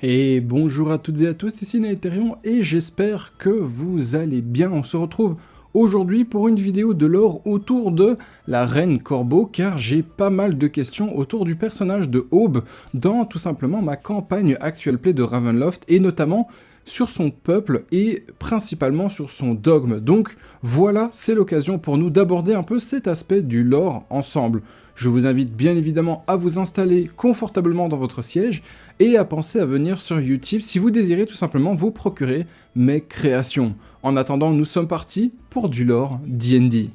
Et bonjour à toutes et à tous, ici Naetherion et j'espère que vous allez bien. On se retrouve aujourd'hui pour une vidéo de lore autour de la Reine Corbeau, car j'ai pas mal de questions autour du personnage de Aube dans tout simplement ma campagne actuelle play de Ravenloft, et notamment sur son peuple et principalement sur son dogme. Donc voilà, c'est l'occasion pour nous d'aborder un peu cet aspect du lore ensemble. Je vous invite bien évidemment à vous installer confortablement dans votre siège et à penser à venir sur Utip si vous désirez tout simplement vous procurer mes créations. En attendant, nous sommes partis pour du lore D&D.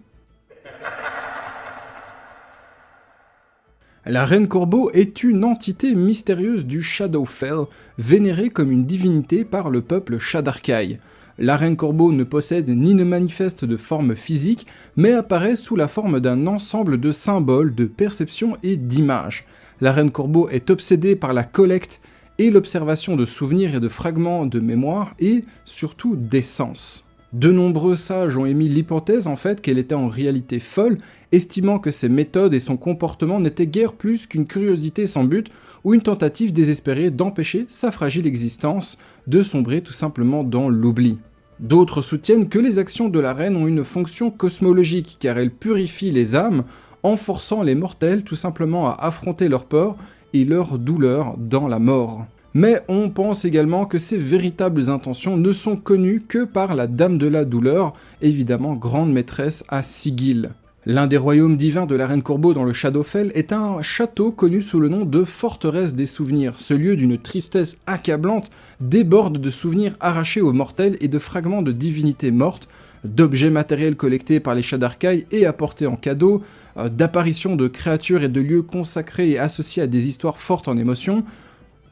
La Reine Corbeau est une entité mystérieuse du Shadowfell, vénérée comme une divinité par le peuple Shadarkai. La Reine Corbeau ne possède ni ne manifeste de forme physique, mais apparaît sous la forme d'un ensemble de symboles, de perceptions et d'images. La Reine Corbeau est obsédée par la collecte et l'observation de souvenirs et de fragments de mémoire, et surtout d'essence. De nombreux sages ont émis l'hypothèse en fait qu'elle était en réalité folle, estimant que ses méthodes et son comportement n'étaient guère plus qu'une curiosité sans but ou une tentative désespérée d'empêcher sa fragile existence de sombrer tout simplement dans l'oubli. D'autres soutiennent que les actions de la reine ont une fonction cosmologique, car elles purifient les âmes en forçant les mortels tout simplement à affronter leurs peurs et leurs douleurs dans la mort. Mais on pense également que ces véritables intentions ne sont connues que par la Dame de la Douleur, évidemment grande maîtresse à Sigil. L'un des royaumes divins de la Reine Corbeau dans le Shadowfell est un château connu sous le nom de Forteresse des Souvenirs. Ce lieu d'une tristesse accablante déborde de souvenirs arrachés aux mortels et de fragments de divinités mortes, d'objets matériels collectés par les Shadarkai et apportés en cadeau, d'apparitions de créatures et de lieux consacrés et associés à des histoires fortes en émotions.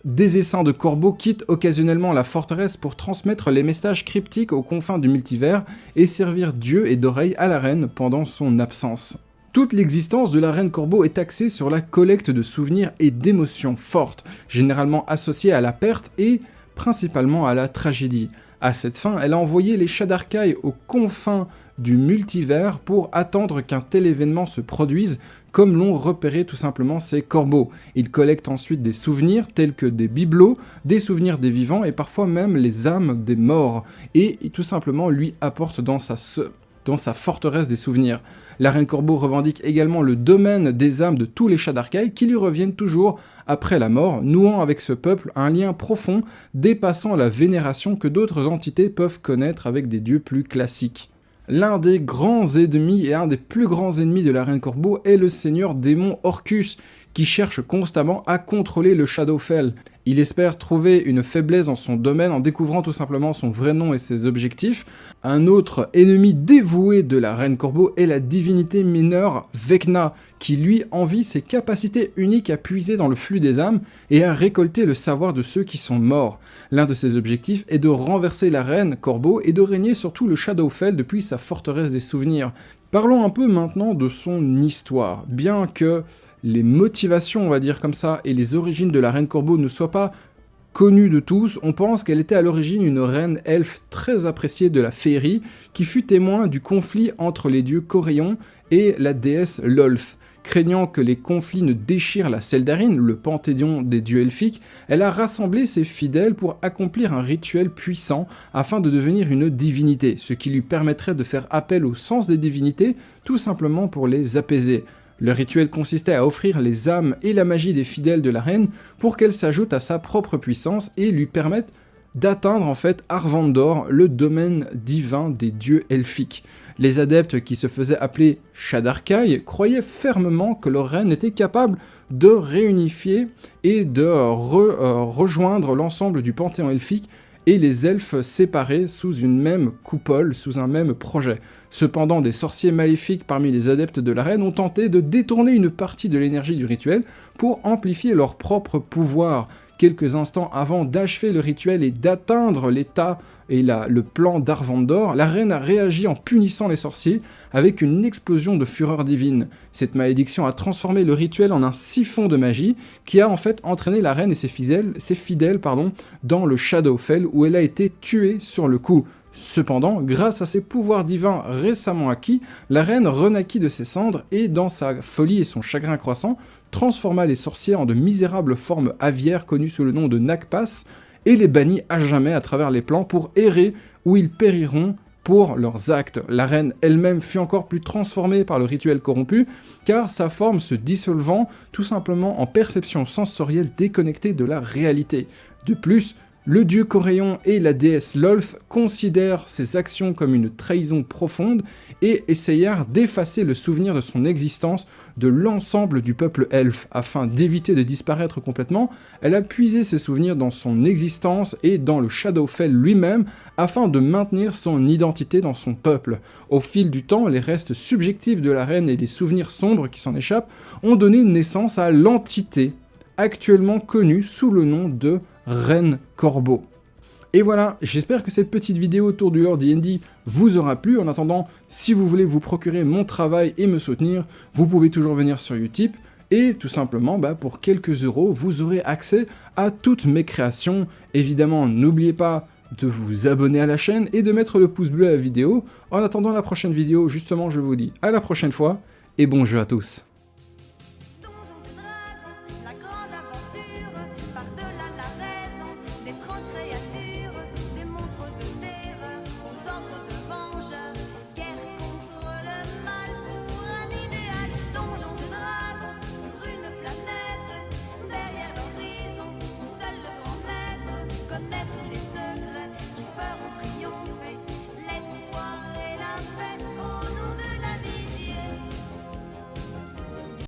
Des essaims de corbeaux quittent occasionnellement la forteresse pour transmettre les messages cryptiques aux confins du multivers et servir d'yeux et d'oreilles à la reine pendant son absence. Toute l'existence de la Reine Corbeau est axée sur la collecte de souvenirs et d'émotions fortes, généralement associées à la perte et principalement à la tragédie. À cette fin, elle a envoyé les Shadarkai aux confins du multivers pour attendre qu'un tel événement se produise, comme l'ont repéré tout simplement ces corbeaux. Ils collectent ensuite des souvenirs tels que des bibelots, des souvenirs des vivants et parfois même les âmes des morts, et tout simplement lui apportent dans sa forteresse des souvenirs. La Reine Corbeau revendique également le domaine des âmes de tous les Shadarkai qui lui reviennent toujours après la mort, nouant avec ce peuple un lien profond dépassant la vénération que d'autres entités peuvent connaître avec des dieux plus classiques. L'un des grands ennemis et un des plus grands ennemis de la Reine Corbeau est le seigneur démon Orcus, qui cherche constamment à contrôler le Shadowfell. Il espère trouver une faiblesse dans son domaine en découvrant tout simplement son vrai nom et ses objectifs. Un autre ennemi dévoué de la Reine Corbeau est la divinité mineure Vecna, qui lui envie ses capacités uniques à puiser dans le flux des âmes et à récolter le savoir de ceux qui sont morts. L'un de ses objectifs est de renverser la Reine Corbeau et de régner sur tout le Shadowfell depuis sa forteresse des souvenirs. Parlons un peu maintenant de son histoire. Bien que les motivations, on va dire comme ça, et les origines de la Reine Corbeau ne soient pas connues de tous, on pense qu'elle était à l'origine une reine elfe très appréciée de la féerie, qui fut témoin du conflit entre les dieux Coréon et la déesse Lolth. Craignant que les conflits ne déchirent la Seldarine, le panthéon des dieux elfiques, elle a rassemblé ses fidèles pour accomplir un rituel puissant afin de devenir une divinité, ce qui lui permettrait de faire appel au sens des divinités, tout simplement pour les apaiser. Le rituel consistait à offrir les âmes et la magie des fidèles de la reine pour qu'elle s'ajoute à sa propre puissance et lui permette d'atteindre en fait Arvandor, le domaine divin des dieux elfiques. Les adeptes qui se faisaient appeler Shadarkai croyaient fermement que leur reine était capable de réunifier et de rejoindre l'ensemble du panthéon elfique et les elfes séparés sous une même coupole, sous un même projet. Cependant, des sorciers maléfiques parmi les adeptes de la reine ont tenté de détourner une partie de l'énergie du rituel pour amplifier leur propre pouvoir. Quelques instants avant d'achever le rituel et d'atteindre l'état et le plan d'Arvandor, la reine a réagi en punissant les sorciers avec une explosion de fureur divine. Cette malédiction a transformé le rituel en un siphon de magie qui a en fait entraîné la reine et ses fidèles dans le Shadowfell où elle a été tuée sur le coup. Cependant, grâce à ses pouvoirs divins récemment acquis, la reine renaquit de ses cendres et dans sa folie et son chagrin croissant, transforma les sorciers en de misérables formes aviaires connues sous le nom de Nakpas, et les bannit à jamais à travers les plans pour errer où ils périront pour leurs actes. La reine elle-même fut encore plus transformée par le rituel corrompu, car sa forme se dissolvant tout simplement en perception sensorielle déconnectée de la réalité. De plus, le dieu Coréon et la déesse Lolth considèrent ses actions comme une trahison profonde et essayèrent d'effacer le souvenir de son existence de l'ensemble du peuple elfe. Afin d'éviter de disparaître complètement, elle a puisé ses souvenirs dans son existence et dans le Shadowfell lui-même afin de maintenir son identité dans son peuple. Au fil du temps, les restes subjectifs de la reine et les souvenirs sombres qui s'en échappent ont donné naissance à l'entité actuellement connue sous le nom de Reine Corbeau. Et voilà, j'espère que cette petite vidéo autour du lore D&D vous aura plu. En attendant, si vous voulez vous procurer mon travail et me soutenir, vous pouvez toujours venir sur Utip, et tout simplement, pour quelques euros, vous aurez accès à toutes mes créations. Évidemment, n'oubliez pas de vous abonner à la chaîne et de mettre le pouce bleu à la vidéo. En attendant la prochaine vidéo, justement, je vous dis à la prochaine fois, et bon jeu à tous.